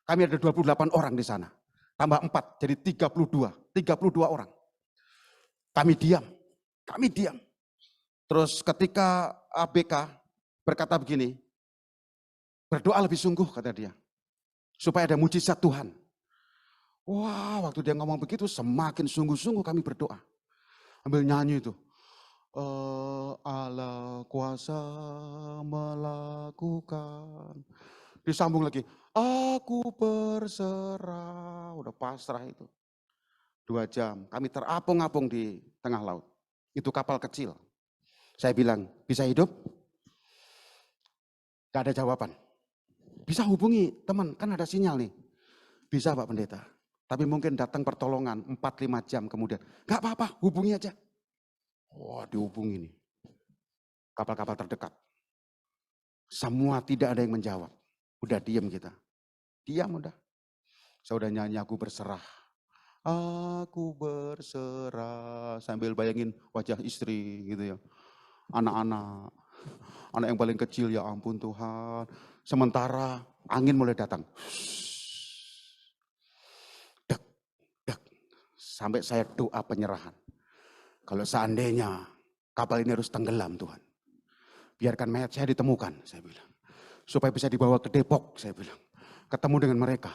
Kami ada 28 orang di sana. Tambah 4, jadi 32 orang. Kami diam. Terus ketika ABK berkata begini, berdoa lebih sungguh kata dia. Supaya ada mujizat Tuhan. Wah waktu dia ngomong begitu semakin sungguh-sungguh kami berdoa. Ambil nyanyi itu. Allah kuasa melakukan. Disambung lagi. Aku berserah. Udah pasrah itu. 2 jam. Kami terapung-apung di tengah laut. Itu kapal kecil. Saya bilang, bisa hidup? Gak ada jawaban. Bisa hubungi teman, kan ada sinyal nih. Bisa Pak Pendeta. Tapi mungkin datang pertolongan 4-5 jam kemudian. Gak apa-apa, hubungi aja. Wah dihubungi nih. Kapal-kapal terdekat. Semua tidak ada yang menjawab. Udah diam kita. Diam udah. Saya udah nyanyi aku berserah. Aku berserah. Sambil bayangin wajah istri gitu ya. Anak-anak. Anak yang paling kecil ya ampun Tuhan. Sementara angin mulai datang. Dek, dek. Sampai saya doa penyerahan. Kalau seandainya kapal ini harus tenggelam Tuhan. Biarkan mayat saya ditemukan, saya bilang. Supaya bisa dibawa ke Depok, saya bilang. Ketemu dengan mereka.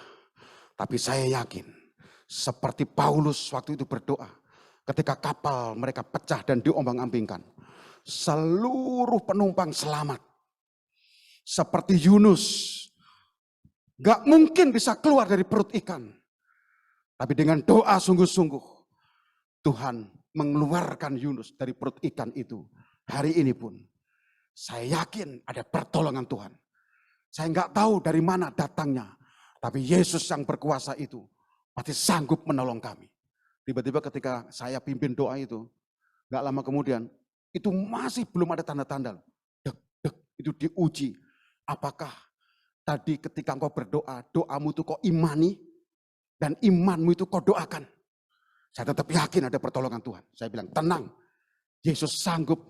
Tapi saya yakin, seperti Paulus waktu itu berdoa. Ketika kapal mereka pecah dan diombang-ambingkan. Seluruh penumpang selamat. Seperti Yunus. Gak mungkin bisa keluar dari perut ikan. Tapi dengan doa sungguh-sungguh. Tuhan mengeluarkan Yunus dari perut ikan itu. Hari ini pun. Saya yakin ada pertolongan Tuhan. Saya nggak tahu dari mana datangnya. Tapi Yesus yang berkuasa itu pasti sanggup menolong kami. Tiba-tiba ketika saya pimpin doa itu, nggak lama kemudian, itu masih belum ada tanda-tanda. Dek, dek, itu diuji. Apakah tadi ketika engkau berdoa, doamu itu kau imani, dan imanmu itu kau doakan. Saya tetap yakin ada pertolongan Tuhan. Saya bilang, tenang. Yesus sanggup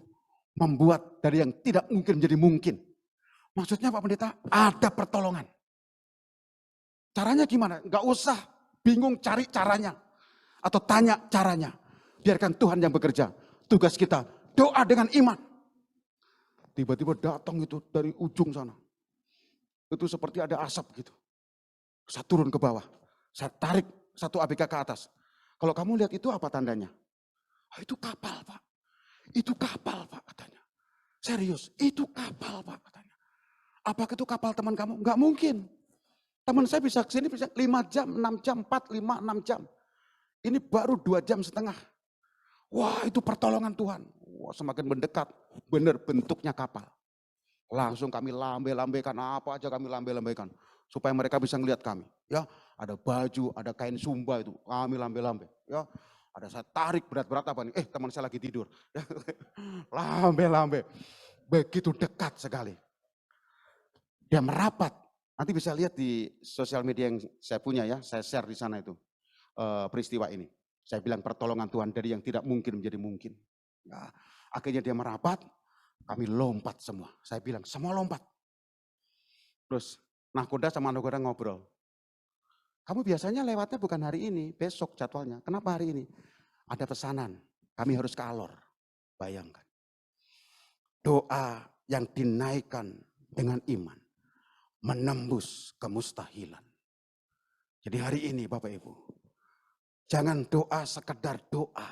membuat dari yang tidak mungkin menjadi mungkin. Maksudnya Pak Pendeta, ada pertolongan. Caranya gimana? Enggak usah bingung cari caranya. Atau tanya caranya. Biarkan Tuhan yang bekerja. Tugas kita, doa dengan iman. Tiba-tiba datang itu dari ujung sana. Itu seperti ada asap gitu. Saya turun ke bawah. Saya tarik satu ABK ke atas. Kalau kamu lihat itu apa tandanya? Oh, itu kapal Pak. Itu kapal Pak katanya. Serius, itu kapal Pak katanya. Apakah itu kapal teman kamu? Enggak mungkin. Teman saya bisa kesini bisa 5 jam, 6 jam, 4, 5, 6 jam. Ini baru 2 jam setengah. Wah itu pertolongan Tuhan. Wah semakin mendekat, benar bentuknya kapal. Langsung kami lambe-lambaikan, apa aja kami lambe-lambaikan. Supaya mereka bisa ngelihat kami. Ya, ada baju, ada kain sumba itu, kami lambe-lambe. Ya, ada saya tarik berat-berat apa nih? Teman saya lagi tidur. Lambe-lambe. Begitu dekat sekali. Dia merapat. Nanti bisa lihat di sosial media yang saya punya ya, saya share di sana itu peristiwa ini. Saya bilang pertolongan Tuhan dari yang tidak mungkin menjadi mungkin. Ya, akhirnya dia merapat, kami lompat semua. Saya bilang semua lompat. Terus nahkoda sama nahkoda ngobrol. Kamu biasanya lewatnya bukan hari ini, besok jadwalnya. Kenapa hari ini? Ada pesanan, kami harus ke Alor. Bayangkan. Doa yang dinaikkan dengan iman. Menembus kemustahilan. Jadi hari ini Bapak Ibu. Jangan doa sekedar doa.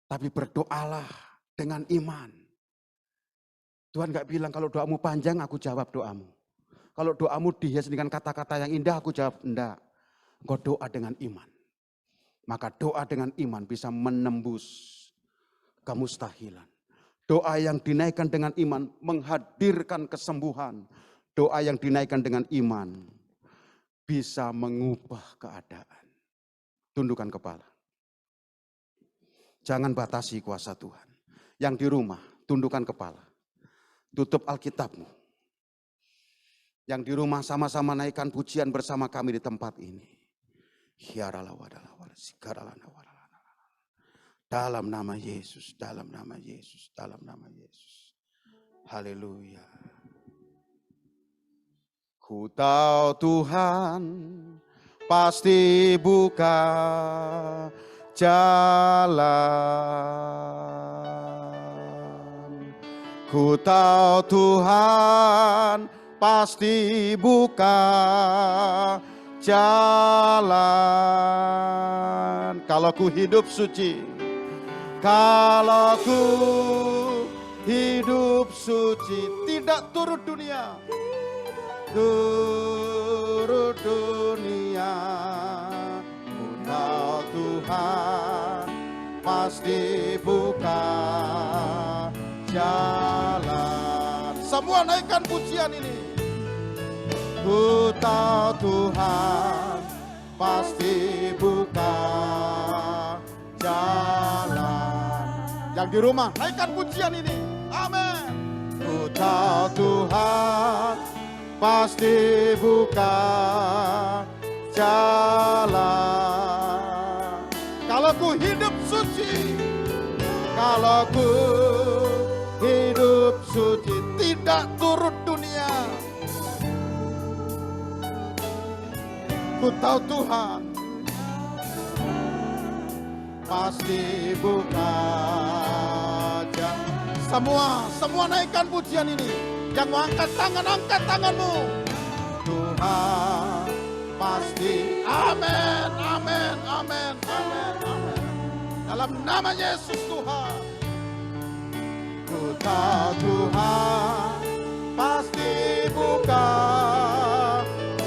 Tapi berdoalah dengan iman. Tuhan gak bilang kalau doamu panjang aku jawab doamu. Kalau doamu dihias dengan kata-kata yang indah aku jawab enggak. Engkau doa dengan iman. Maka doa dengan iman bisa menembus kemustahilan. Doa yang dinaikkan dengan iman menghadirkan kesembuhan. Doa yang dinaikkan dengan iman bisa mengubah keadaan. Tundukkan kepala. Jangan batasi kuasa Tuhan. Yang di rumah, tundukkan kepala. Tutup Alkitabmu. Yang di rumah sama-sama naikkan pujian bersama kami di tempat ini. Dalam nama Yesus, dalam nama Yesus, dalam nama Yesus. Haleluya. Ku tahu Tuhan pasti buka jalan. Ku tahu Tuhan pasti buka jalan. Kalau ku hidup suci, kalau ku hidup suci, tidak turut dunia, turut dunia. Ku tahu Tuhan pasti buka jalan. Semua naikkan pujian ini. Ku tahu Tuhan pasti buka jalan. Yang di rumah naikkan pujian ini. Amin. Ku tahu Tuhan pasti buka jalan. Kalau ku hidup suci, kalau ku hidup suci, tidak turut dunia. Ku tahu Tuhan pasti buka jalan. Semua naikkan pujian ini. Yang mau angkat tanganmu. Tuhan pasti. Amin, amin, amin, amin, amin. Dalam nama Yesus Tuhan. Ku tahu Tuhan pasti buka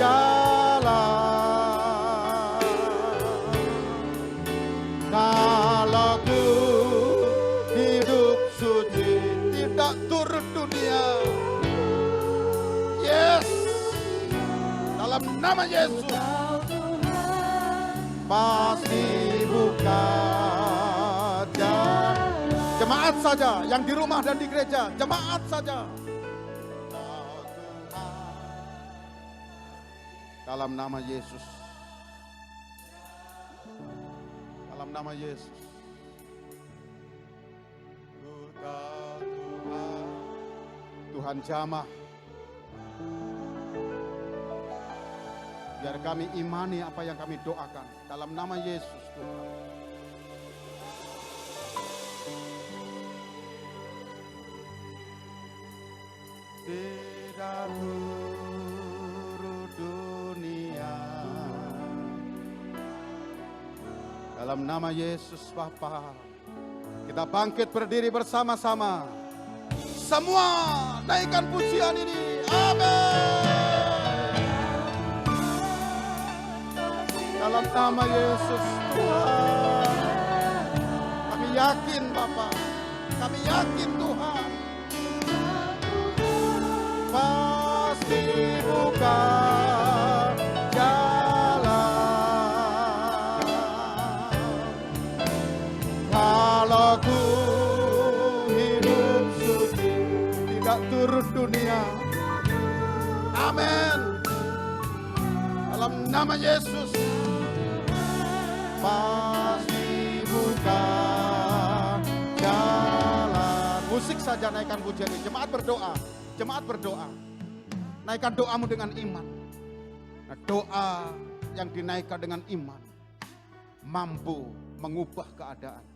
jalan. Kalau ku hidup suci, tidak turut dunia. Yes. Dalam nama Yesus pasti buka jalan. Jemaat saja, yang di rumah dan di gereja, jemaat saja. Dalam nama Yesus. Dalam nama Yesus. Tuhan jamah. Biar kami imani apa yang kami doakan. Dalam nama Yesus Tuhan. Tidak turut dunia. Dalam nama Yesus Bapa, kita bangkit berdiri bersama-sama. Semua naikkan pujian ini. Amin. Dalam nama Yesus Tuhan. Kami yakin Bapa. Kami yakin Tuhan. Pasti buka jalan. Kalau ku hidup suci, tidak turut dunia. Amin. Dalam nama Yesus pasti buka jalan. Musik saja naikkan pujian ini. Jemaat berdoa. Jemaat berdoa. Naikkan doamu dengan iman. Nah, doa yang dinaikkan dengan iman mampu mengubah keadaan.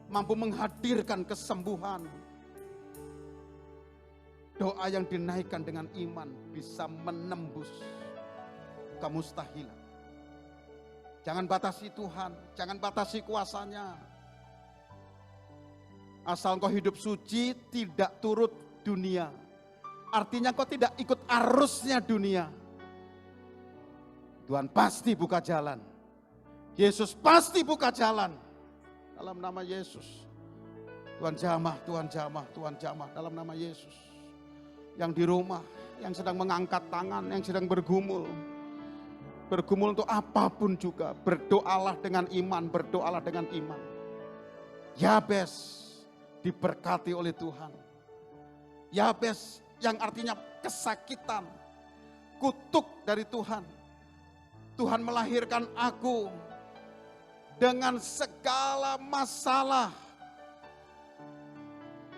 Mampu menghadirkan kesembuhan. Doa yang dinaikkan dengan iman bisa menembus kemustahilan. Jangan batasi Tuhan, jangan batasi kuasanya. Asal kau hidup suci, tidak turut dunia. Artinya kau tidak ikut arusnya dunia. Tuhan pasti buka jalan. Yesus pasti buka jalan. Dalam nama Yesus. Tuhan jamah, Tuhan jamah, Tuhan jamah dalam nama Yesus. Yang di rumah, yang sedang mengangkat tangan, yang sedang bergumul. Bergumul untuk apapun juga. Berdoalah dengan iman, berdoalah dengan iman. Yabes diberkati oleh Tuhan. Yabes yang artinya kesakitan, kutuk dari Tuhan. Tuhan melahirkan aku dengan segala masalah.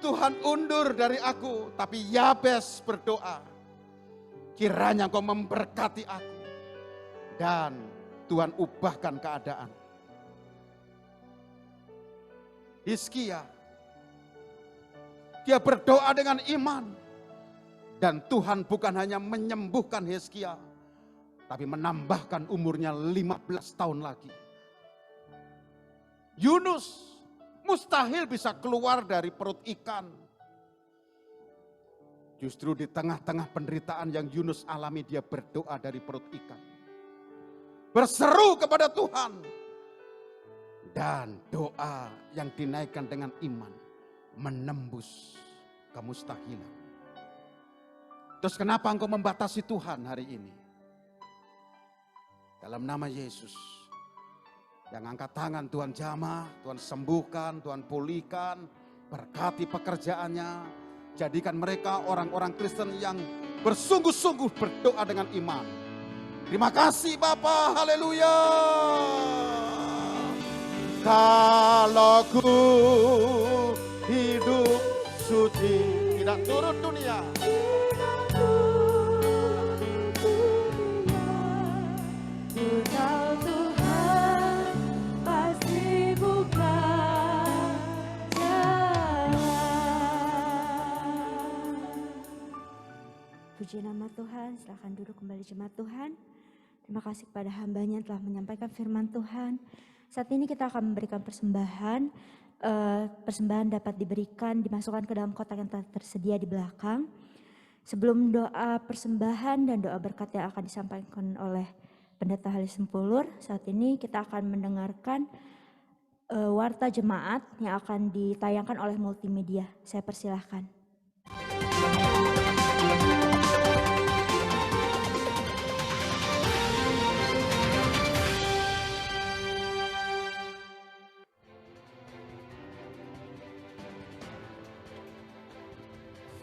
Tuhan undur dari aku, tapi Yabes berdoa, kiranya Engkau memberkati aku. Dan Tuhan ubahkan keadaan. Hizkia, dia berdoa dengan iman. Dan Tuhan bukan hanya menyembuhkan Hizkia, tapi menambahkan umurnya 15 tahun lagi. Yunus mustahil bisa keluar dari perut ikan. Justru di tengah-tengah penderitaan yang Yunus alami, dia berdoa dari perut ikan. Berseru kepada Tuhan. Dan doa yang dinaikkan dengan iman menembus kemustahilan. Terus kenapa engkau membatasi Tuhan hari ini? Dalam nama Yesus. Yang angkat tangan, Tuhan jamah, Tuhan sembuhkan, Tuhan pulihkan, berkati pekerjaannya. Jadikan mereka orang-orang Kristen yang bersungguh-sungguh berdoa dengan iman. Terima kasih Bapa, haleluya. Kalau ku hidup suci, tidak turut dunia. Puji nama Tuhan, silakan duduk kembali jemaat Tuhan. Terima kasih kepada hambanya yang telah menyampaikan firman Tuhan. Saat ini kita akan memberikan persembahan. Persembahan dapat diberikan, dimasukkan ke dalam kotak yang telah tersedia di belakang. Sebelum doa persembahan dan doa berkat yang akan disampaikan oleh Pendeta Halis Sempulur, saat ini kita akan mendengarkan warta jemaat yang akan ditayangkan oleh multimedia. Saya persilahkan.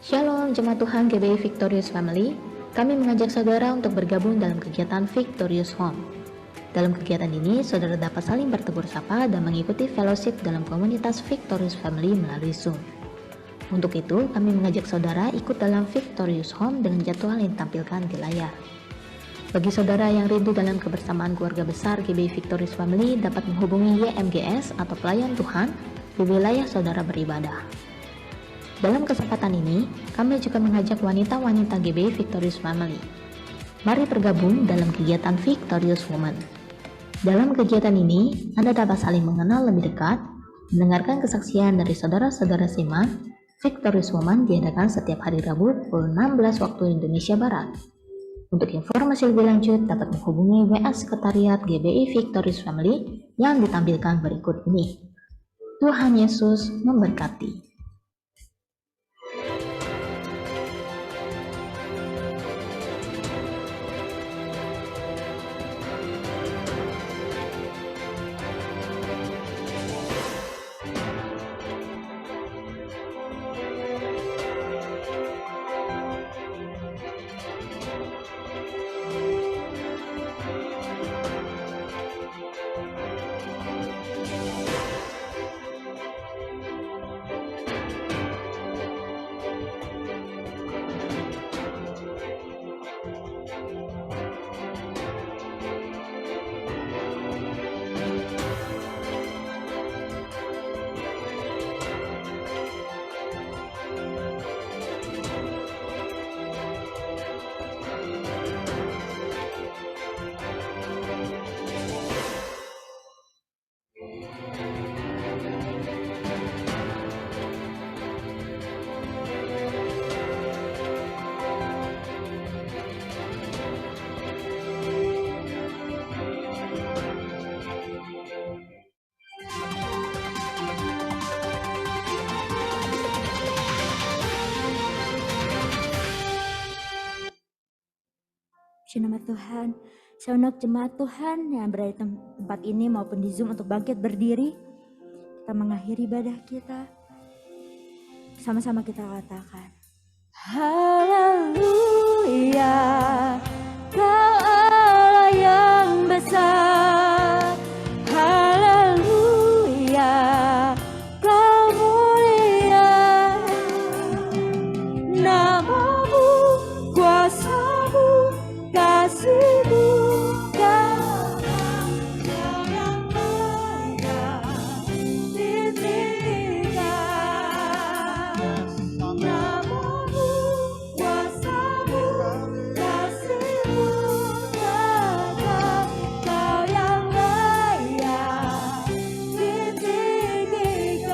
Shalom Jemaat Tuhan GBI Victorious Family, kami mengajak saudara untuk bergabung dalam kegiatan Victorious Home. Dalam kegiatan ini, saudara dapat saling bertegur sapa dan mengikuti fellowship dalam komunitas Victorious Family melalui Zoom. Untuk itu, kami mengajak saudara ikut dalam Victorious Home dengan jadwal yang ditampilkan di layar. Bagi saudara yang rindu dalam kebersamaan keluarga besar GBI Victorious Family dapat menghubungi YMGS atau pelayan Tuhan di wilayah saudara beribadah. Dalam kesempatan ini, kami juga mengajak wanita-wanita GBI Victorious Family. Mari bergabung dalam kegiatan Victorious Woman. Dalam kegiatan ini, Anda dapat saling mengenal lebih dekat, mendengarkan kesaksian dari saudara-saudara Sema. Victorious Woman diadakan setiap hari Rabu pukul 16 waktu Indonesia Barat. Untuk informasi lebih lanjut, dapat menghubungi WA Sekretariat GBI Victorious Family yang ditampilkan berikut ini. Tuhan Yesus memberkati. Puji nama Tuhan. Saya undang jemaat Tuhan yang berada di tempat ini maupun di Zoom untuk bangkit berdiri. Kita mengakhiri ibadah kita. Sama-sama kita katakan. Haleluya, Kau Allah yang besar. Haleluya, Kau mulia. Namamu, kuasamu, kasihmu, Kau yang mulia, ditinggikan. Namamu, kuasamu, kasihmu, Kau yang layak ditinggikan.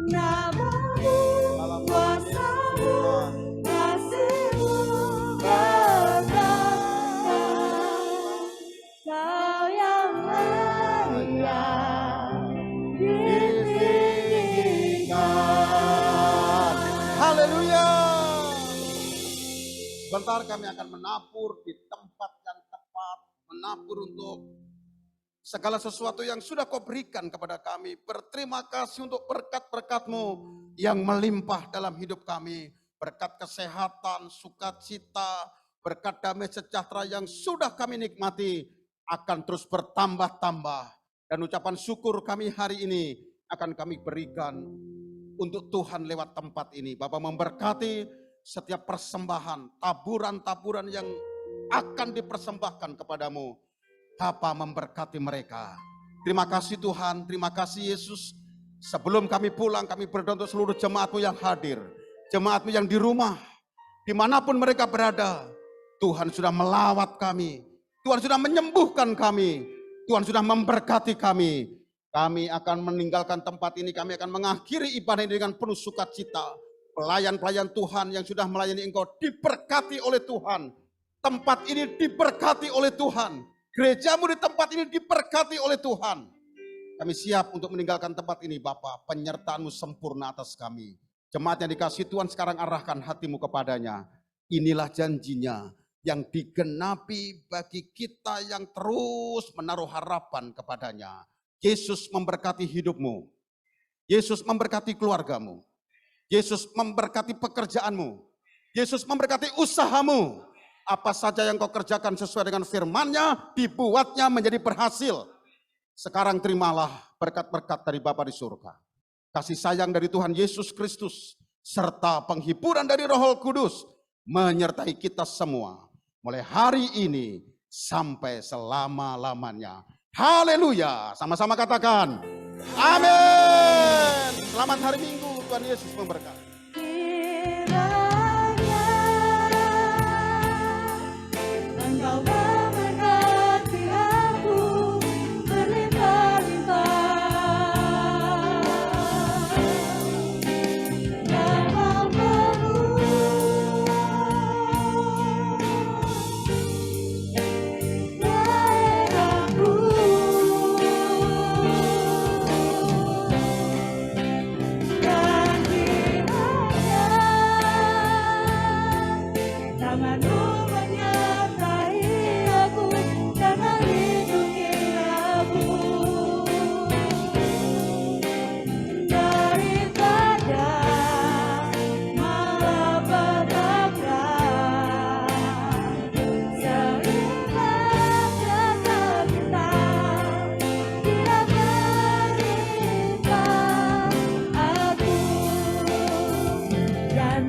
Namamu, kuasamu, kasihmu, Kau yang layak ditinggikan. Haleluya. Sebentar kami akan menabur di tempat yang tepat, menabur untuk segala sesuatu yang sudah Kau berikan kepada kami. Berterima kasih untuk berkat-berkat-Mu yang melimpah dalam hidup kami. Berkat kesehatan, sukacita, berkat damai sejahtera yang sudah kami nikmati akan terus bertambah-tambah. Dan ucapan syukur kami hari ini akan kami berikan untuk Tuhan lewat tempat ini. Bapa memberkati setiap persembahan, taburan-taburan yang akan dipersembahkan kepadamu. Bapa memberkati mereka. Terima kasih Tuhan, terima kasih Yesus. Sebelum kami pulang, kami berdoa untuk seluruh jemaat-Mu yang hadir. Jemaat-Mu yang di rumah, dimanapun mereka berada. Tuhan sudah melawat kami. Tuhan sudah menyembuhkan kami. Tuhan sudah memberkati kami. Kami akan meninggalkan tempat ini, kami akan mengakhiri ibadah ini dengan penuh sukacita. Pelayan-pelayan Tuhan yang sudah melayani Engkau diberkati oleh Tuhan. Tempat ini diberkati oleh Tuhan. Gerejamu di tempat ini diberkati oleh Tuhan. Kami siap untuk meninggalkan tempat ini Bapa. Penyertaan-Mu sempurna atas kami. Jemaat yang dikasihi Tuhan, sekarang arahkan hatimu kepadanya. Inilah janjinya yang digenapi bagi kita yang terus menaruh harapan kepadanya. Yesus memberkati hidupmu. Yesus memberkati keluargamu. Yesus memberkati pekerjaanmu. Yesus memberkati usahamu. Apa saja yang kau kerjakan sesuai dengan firman-Nya, dibuatnya menjadi berhasil. Sekarang terimalah berkat-berkat dari Bapa di surga. Kasih sayang dari Tuhan Yesus Kristus, serta penghiburan dari Roh Kudus, menyertai kita semua. Mulai hari ini sampai selama-lamanya. Haleluya. Sama-sama katakan. Amin. Selamat hari Minggu. Tuhan Yesus memberkati. Kiranya Engkau memberkati aku berlimpah-limpah, dan memenuhi daerahku. Dan kiranya tangan-Mu menyertai aku dan melindungi aku daripada malapetaka, sehingga kesakitan tidak menimpa aku. Dan